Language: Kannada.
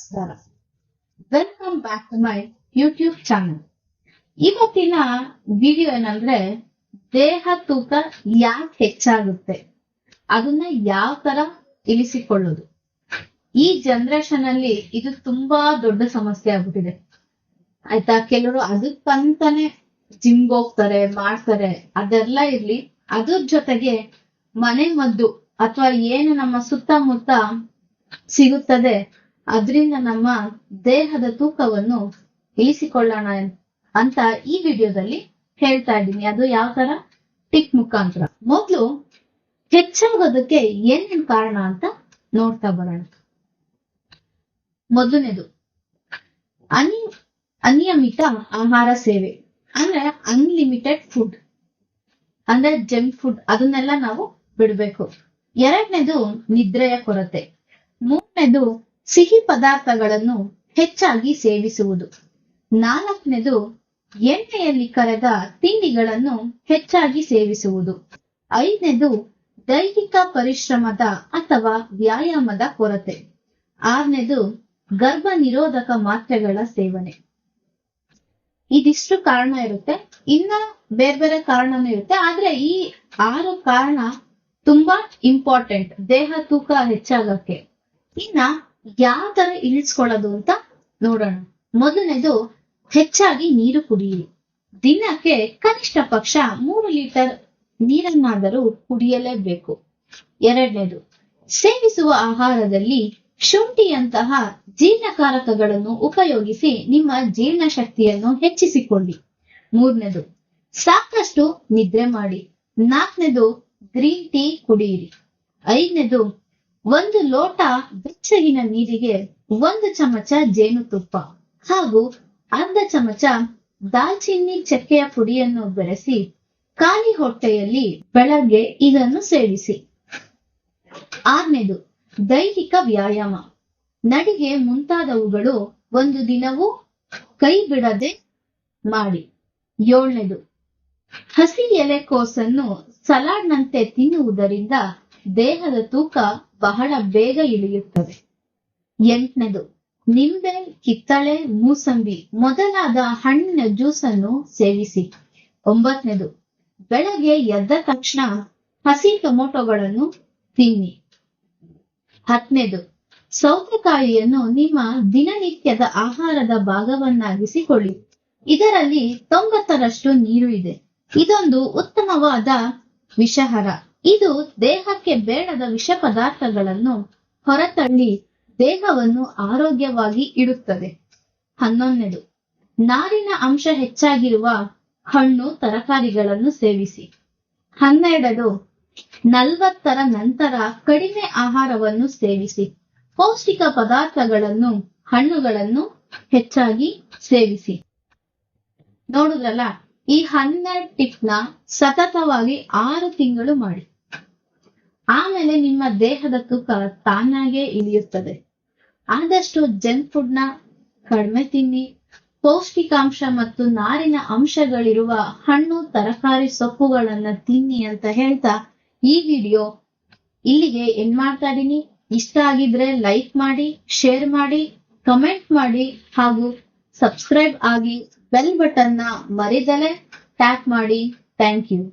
ನಮಸ್ಕಾರ. Welcome back to my YouTube channel. ಇವತ್ತಿನ ವಿಡಿಯೋ ಏನಂದ್ರೆ ದೇಹ ತೂಕ ಯಾಕೆ ಹೆಚ್ಚಾಗುತ್ತೆ, ಅದನ್ನ ಯಾವ ತರ ಇಳಿಸಿಕೊಳ್ಳೋದು. ಈ ಜನರೇಷನ್ ಅಲ್ಲಿ ಇದು ತುಂಬಾ ದೊಡ್ಡ ಸಮಸ್ಯೆ ಆಗ್ಬಿಟ್ಟಿದೆ ಆಯ್ತಾ. ಕೆಲವರು ಅದಕ್ಕಂತಾನೆ ಜಿಮ್ ಹೋಗ್ತಾರೆ, ಮಾಡ್ತಾರೆ. ಅದೆಲ್ಲ ಇರ್ಲಿ, ಅದ್ರ ಜೊತೆಗೆ ಮನೆ ಮದ್ದು ಅಥವಾ ಏನು ನಮ್ಮ ಸುತ್ತಮುತ್ತ ಸಿಗುತ್ತದೆ ಅದರಿಂದ ನಮ್ಮ ದೇಹದ ತೂಕವನ್ನು ಇಳಿಸಿಕೊಳ್ಳೋಣ ಅಂತ ಈ ವಿಡಿಯೋದಲ್ಲಿ ಹೇಳ್ತಾ ಇದ್ದೀನಿ. ಅದು ಯಾವ ತರ ಟಿಪ್ ಮುಖಾಂತರ. ಮೊದಲು ಹೆಚ್ಚಾಗೋದಕ್ಕೆ ಏನೇನ್ ಕಾರಣ ಅಂತ ನೋಡ್ತಾ ಬರೋಣ. ಮೊದಲನೇದು ಅನಿಯಮಿತ ಆಹಾರ ಸೇವೆ, ಅಂದ್ರೆ ಅನ್ಲಿಮಿಟೆಡ್ ಫುಡ್, ಅಂದ್ರೆ ಜಂಕ್ ಫುಡ್, ಅದನ್ನೆಲ್ಲ ನಾವು ಬಿಡ್ಬೇಕು. ಎರಡನೇದು ನಿದ್ರೆಯ ಕೊರತೆ. ಮೂರನೇದು ಸಿಹಿ ಪದಾರ್ಥಗಳನ್ನು ಹೆಚ್ಚಾಗಿ ಸೇವಿಸುವುದು. ನಾಲ್ಕನೇದು ಎಣ್ಣೆಯಲ್ಲಿ ಕರೆದ ತಿಂಡಿಗಳನ್ನು ಹೆಚ್ಚಾಗಿ ಸೇವಿಸುವುದು. ಐದನೇದು ದೈಹಿಕ ಪರಿಶ್ರಮದ ಅಥವಾ ವ್ಯಾಯಾಮದ ಕೊರತೆ. ಆರನೇದು ಗರ್ಭ ನಿರೋಧಕ ಮಾತ್ರೆಗಳ ಸೇವನೆ. ಇದಿಷ್ಟು ಕಾರಣ ಇರುತ್ತೆ, ಇನ್ನ ಬೇರೆ ಬೇರೆ ಕಾರಣನೂ ಇರುತ್ತೆ. ಆದ್ರೆ ಈ 6 ಕಾರಣ ತುಂಬಾ ಇಂಪಾರ್ಟೆಂಟ್ ದೇಹ ತೂಕ ಹೆಚ್ಚಾಗಕ್ಕೆ. ಇನ್ನ ಯಾವ ತರ ಇಳಿಸ್ಕೊಳ್ಳೋದು ಅಂತ ನೋಡೋಣ. ಮೊದಲನೇದು ಹೆಚ್ಚಾಗಿ ನೀರು ಕುಡಿಯಿರಿ. ದಿನಕ್ಕೆ ಕನಿಷ್ಠ ಪಕ್ಷ 3 ಲೀಟರ್ ನೀರನ್ನಾದರೂ ಕುಡಿಯಲೇಬೇಕು. ಎರಡನೇದು ಸೇವಿಸುವ ಆಹಾರದಲ್ಲಿ ಶುಂಠಿಯಂತಹ ಜೀರ್ಣಕಾರಕಗಳನ್ನು ಉಪಯೋಗಿಸಿ ನಿಮ್ಮ ಜೀರ್ಣಶಕ್ತಿಯನ್ನು ಹೆಚ್ಚಿಸಿಕೊಳ್ಳಿ. ಮೂರನೇದು ಸಾಕಷ್ಟು ನಿದ್ರೆ ಮಾಡಿ. ನಾಲ್ಕನೇದು ಗ್ರೀನ್ ಟೀ ಕುಡಿಯಿರಿ. ಐದನೇದು 1 ಲೋಟ ಬೆಚ್ಚಗಿನ ನೀರಿಗೆ 1 ಚಮಚ ಜೇನುತುಪ್ಪ ಹಾಗೂ ಅರ್ಧ ಚಮಚ ದಾಲ್ಚಿನ್ನಿ ಚಕ್ಕೆಯ ಪುಡಿಯನ್ನು ಬೆರೆಸಿ ಖಾಲಿ ಹೊಟ್ಟೆಯಲ್ಲಿ ಬೆಳಗ್ಗೆ ಇದನ್ನು ಸೇವಿಸಿ. ಆರನೇದು ದೈಹಿಕ ವ್ಯಾಯಾಮ, ನಡಿಗೆ ಮುಂತಾದವುಗಳು 1 ದಿನವೂ ಕೈ ಬಿಡದೆ ಮಾಡಿ. ಏಳನೇದು ಹಸಿ ಎಲೆಕೋಸನ್ನು ಸಲಾಡ್ನಂತೆ ತಿನ್ನುವುದರಿಂದ ದೇಹದ ತೂಕ ಬಹಳ ಬೇಗ ಇಳಿಯುತ್ತದೆ. ಎಂಟನೇದು ನಿಂಬೆ, ಕಿತ್ತಳೆ, ಮೂಸಂಬಿ ಮೊದಲಾದ ಹಣ್ಣಿನ ಜ್ಯೂಸನ್ನು ಸೇವಿಸಿ. ಒಂಬತ್ತನೇದು ಬೆಳಗ್ಗೆ ಎದ್ದ ತಕ್ಷಣ ಹಸಿ ಟೊಮೊಟೊಗಳನ್ನು ತಿನ್ನಿ. ಹತ್ತನೇದು ಸೌತೆಕಾಯಿಯನ್ನು ನಿಮ್ಮ ದಿನನಿತ್ಯದ ಆಹಾರದ ಭಾಗವನ್ನಾಗಿಸಿಕೊಳ್ಳಿ. ಇದರಲ್ಲಿ 90ರಷ್ಟು ನೀರು ಇದೆ. ಇದೊಂದು ಉತ್ತಮವಾದ ವಿಷಾಹಾರ. ಇದು ದೇಹಕ್ಕೆ ಬೇಡದ ವಿಷ ಪದಾರ್ಥಗಳನ್ನು ಹೊರತಳ್ಳಿ ದೇಹವನ್ನು ಆರೋಗ್ಯವಾಗಿ ಇಡುತ್ತದೆ. 11ನೇದು ನಾರಿನ ಅಂಶ ಹೆಚ್ಚಾಗಿರುವ ಹಣ್ಣು ತರಕಾರಿಗಳನ್ನು ಸೇವಿಸಿ. 12ನೇದು 40ರ ನಂತರ ಕಡಿಮೆ ಆಹಾರವನ್ನು ಸೇವಿಸಿ. ಪೌಷ್ಟಿಕ ಪದಾರ್ಥಗಳನ್ನು, ಹಣ್ಣುಗಳನ್ನು ಹೆಚ್ಚಾಗಿ ಸೇವಿಸಿ. ನೋಡುದ್ರಲ್ಲ, ಈ 12 ಟಿಪ್ನ ಸತತವಾಗಿ 6 ತಿಂಗಳು ಮಾಡಿ. ಆಮೇಲೆ ನಿಮ್ಮ ದೇಹದ ತೂಕ ತಾನಾಗೆ ಇಳಿಯುತ್ತದೆ. ಆದಷ್ಟು ಜಂಕ್ ಫುಡ್ ನ ಕಡಿಮೆ ತಿನ್ನಿ. ಪೌಷ್ಟಿಕಾಂಶ ಮತ್ತು ನಾರಿನ ಅಂಶಗಳಿರುವ ಹಣ್ಣು, ತರಕಾರಿ, ಸೊಪ್ಪುಗಳನ್ನ ತಿನ್ನಿ ಅಂತ ಹೇಳ್ತಾ ಈ ವಿಡಿಯೋ ಇಲ್ಲಿಗೆ ಎಂಡ್ ಮಾಡ್ತಾ ಇದೀನಿ. ಇಷ್ಟ ಆಗಿದ್ರೆ ಲೈಕ್ ಮಾಡಿ, ಶೇರ್ ಮಾಡಿ, ಕಮೆಂಟ್ ಮಾಡಿ ಹಾಗೂ ಸಬ್ಸ್ಕ್ರೈಬ್ ಆಗಿ ಬೆಲ್ ಬಟನ್ ನ ಮರಿದಲೆ ಟ್ಯಾಪ್ ಮಾಡಿ. Thank you.